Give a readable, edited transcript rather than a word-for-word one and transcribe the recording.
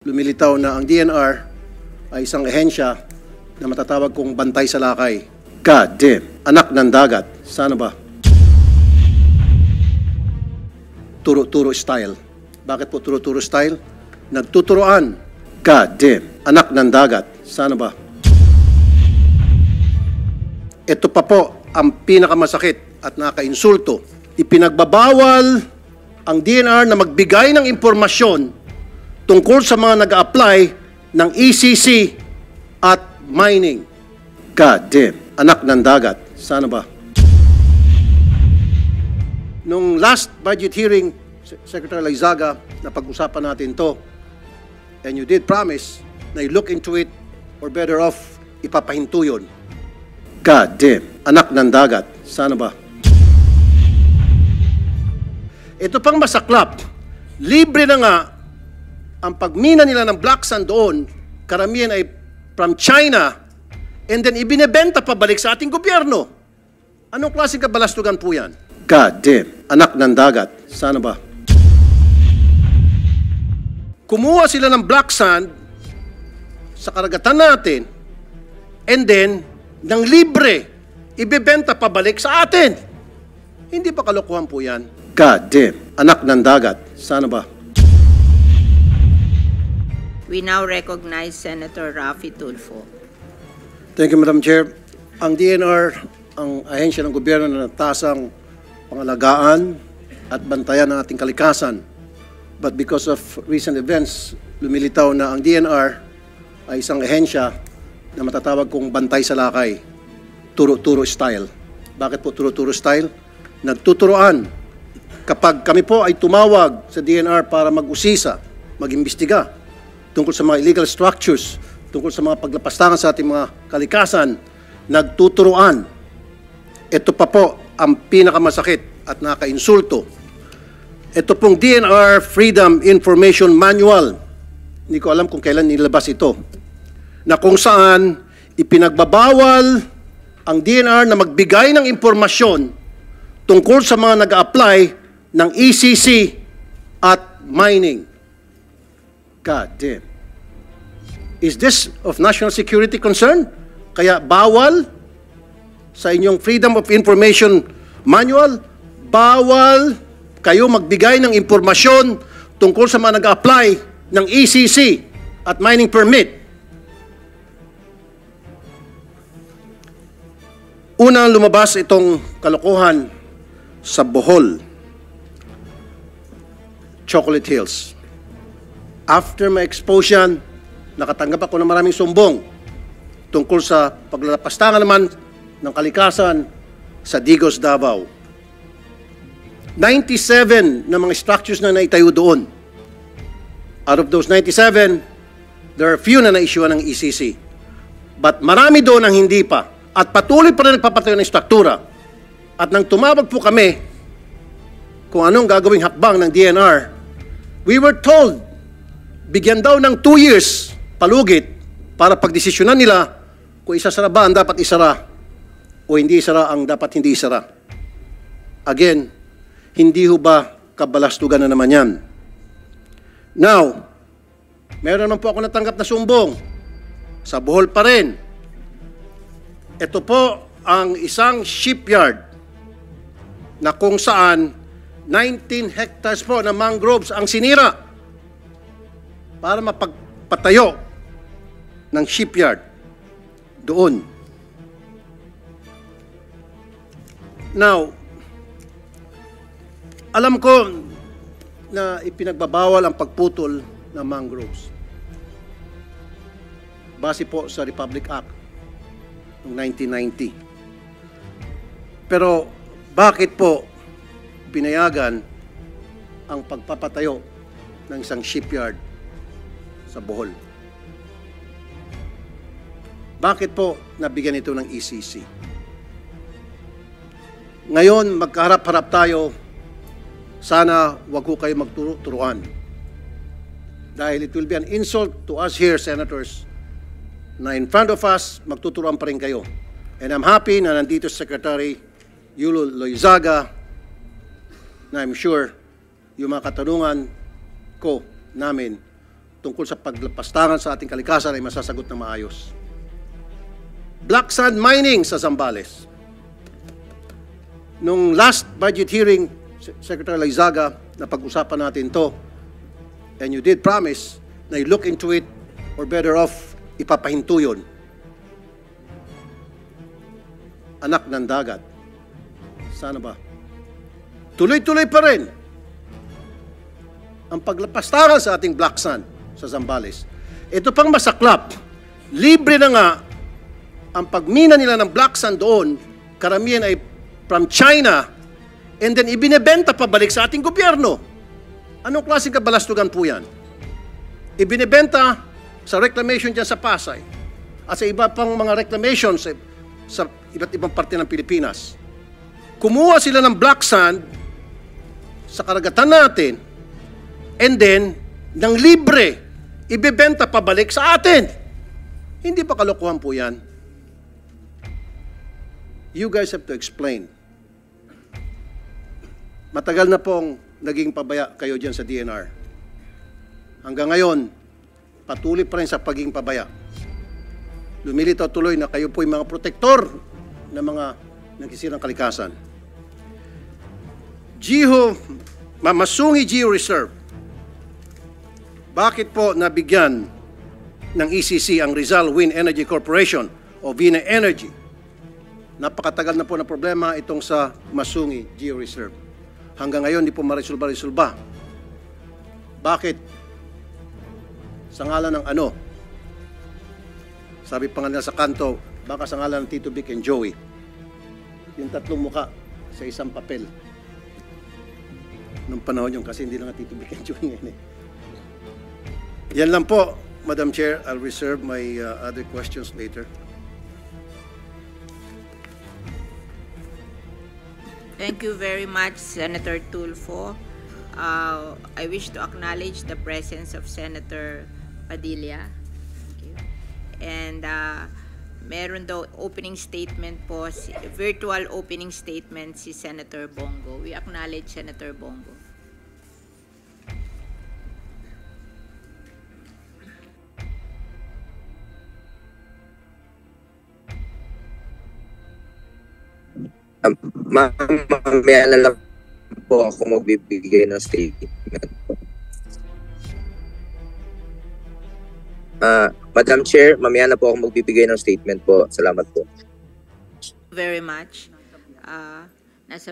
lumilitaw na ang DNR ay isang ahensya na matatawag kong bantay sa lakay. God damn, anak ng dagat. Sana ba? Turo-turo style. Bakit po turo-turo style? Nagtuturoan. God damn, anak ng dagat. Sana ba? Ito pa po ang pinakamasakit at nakakainsulto. Ipinagbabawal ang DNR na magbigay ng impormasyon tungkol sa mga nag-a-apply ng ECC at mining. God damn, anak ng dagat. Sana ba? Nung last budget hearing, Secretary Lizaga, napag-usapan natin to, and you did promise na you look into it or better off, ipapahinto yun. God damn, anak ng dagat. Sana ba? Ito pang masaklap, libre na nga ang pagmina nila ng black sand doon, karamihan ay from China, and then ibinebenta pabalik sa ating gobyerno. Anong klaseng kabalastugan po yan? God damn, anak ng dagat. Sana ba? Kumuha sila ng black sand sa karagatan natin, and then, ng libre, ibebenta pabalik sa atin. Hindi pa kalokohan po yan? God damn, anak ng dagat. Sana ba? We now recognize Senator Raffy Tulfo. Thank you, Madam Chair. Ang DNR, ang ahensya ng gobyerno na natasang pangalagaan at bantayan ng ating kalikasan. But because of recent events, lumilitaw na ang DNR ay isang ahensya na matatawag kong bantay sa lakay. Turo-turo style. Bakit po turo-turo style? Nagtuturoan. Kapag kami po ay tumawag sa DNR para mag-usisa, mag-imbestiga tungkol sa mga illegal structures, tungkol sa mga paglapastangan sa ating mga kalikasan, nagtuturoan. Ito pa po ang pinakamasakit at nakakainsulto. Ito pong DNR Freedom Information Manual. Hindi ko alam kung kailan nilabas ito. Na kung saan ipinagbabawal ang DNR na magbigay ng impormasyon tungkol sa mga nag-a-apply ng ECC at mining. God damn. Is this of national security concern? Kaya bawal sa inyong Freedom of Information Manual, bawal kayo magbigay ng impormasyon tungkol sa mga nag-a-apply ng ECC at mining permit. Unang lumabas itong kalokohan sa Bohol, Chocolate Hills. After my exposure, nakatanggap ako ng maraming sumbong tungkol sa paglalapastangan naman ng kalikasan sa Digos, Davao. 97 na mga structures na naitayo doon. Out of those 97, there are few na na-issue ng ECC. But marami doon ang hindi pa. At patuloy pa rin nagpapatayo ng struktura. At nang tumawag po kami kung anong gagawing hakbang ng DNR, we were told, bigyan daw ng 2 years palugit para pagdesisyonan nila kung isasara ba ang dapat isara o hindi isara ang dapat hindi isara. Again, hindi ho ba kabalastugan na naman yan? Now, meron naman po ako natanggap na sumbong sa Bohol pa rin. Ito po ang isang shipyard na kung saan 19 hectares po na mangroves ang sinira para mapagpatayo ng shipyard doon. Now, alam ko na ipinagbabawal ang pagputol ng mangroves. Base po sa Republic Act noong 1990. Pero bakit po pinayagan ang pagpapatayo ng isang shipyard sa Bohol? Bakit po nabigyan ito ng ECC? Ngayon, magkaharap-harap tayo. Sana wag ko kayo magturuan. Dahil it will be an insult to us here, Senators, na in front of us, magtuturuan pa rin kayo. And I'm happy na nandito Secretary Yulo Loizaga, na I'm sure yung mga katanungan ko namin tungkol sa paglapastangan sa ating kalikasan ay masasagot na maayos. Black sand mining sa Zambales. Nung last budget hearing, Secretary Laizaga, na pag-usapan natin to, and you did promise na you look into it, or better off, ipapahinto yun. Anak ng dagat. Sana ba? Tuloy-tuloy pa rin ang paglapastangan sa ating black sand sa Zambales. Ito pang masaklap, libre na nga ang pagmina nila ng black sand doon, karamihan ay from China, and then ibinebenta pabalik sa ating gobyerno. Anong klaseng kabalastugan po yan? Ibinebenta sa reclamation dyan sa Pasay at sa iba pang mga reclamation sa iba't ibang parte ng Pilipinas. Kumuha sila ng black sand sa karagatan natin, and then, ng libre, ibebenta pabalik sa atin. Hindi pa kalokohan po yan. You guys have to explain. Matagal na pong naging pabaya kayo dyan sa DNR. Hanggang ngayon, patuloy pa rin sa pagiging pabaya. Lumilitaw tuloy na kayo po yung mga protektor ng mga nagsisirang kalikasan. Masungi Geo Reserve. Bakit po nabigyan ng ECC ang Rizal Wind Energy Corporation o Vina Energy? Napakatagal na po na problema itong sa Masungi Geo Reserve. Hanggang ngayon, di po marisolba-resolba. Bakit? Sa ngalan ng ano? Sabi pa nga nila sa kanto, baka sa ngalan ng Tito Vic and Joey. Yung tatlong muka sa isang papel. Nung panahon yun, kasi hindi lang nga Tito Vic and Joey ngayon eh. Yan lang po, Madam Chair. I'll reserve my other questions later. Thank you very much, Senator Tulfo. I wish to acknowledge the presence of Senator Padilla. Thank you. And meron daw opening statement po, virtual opening statement si Senator Bongo. We acknowledge Senator Bongo. Mamaya na lang po ako magbibigay ng statement. Madam Chair, mamaya na po ako magbibigay ng statement po. Salamat po. Very much. Nasa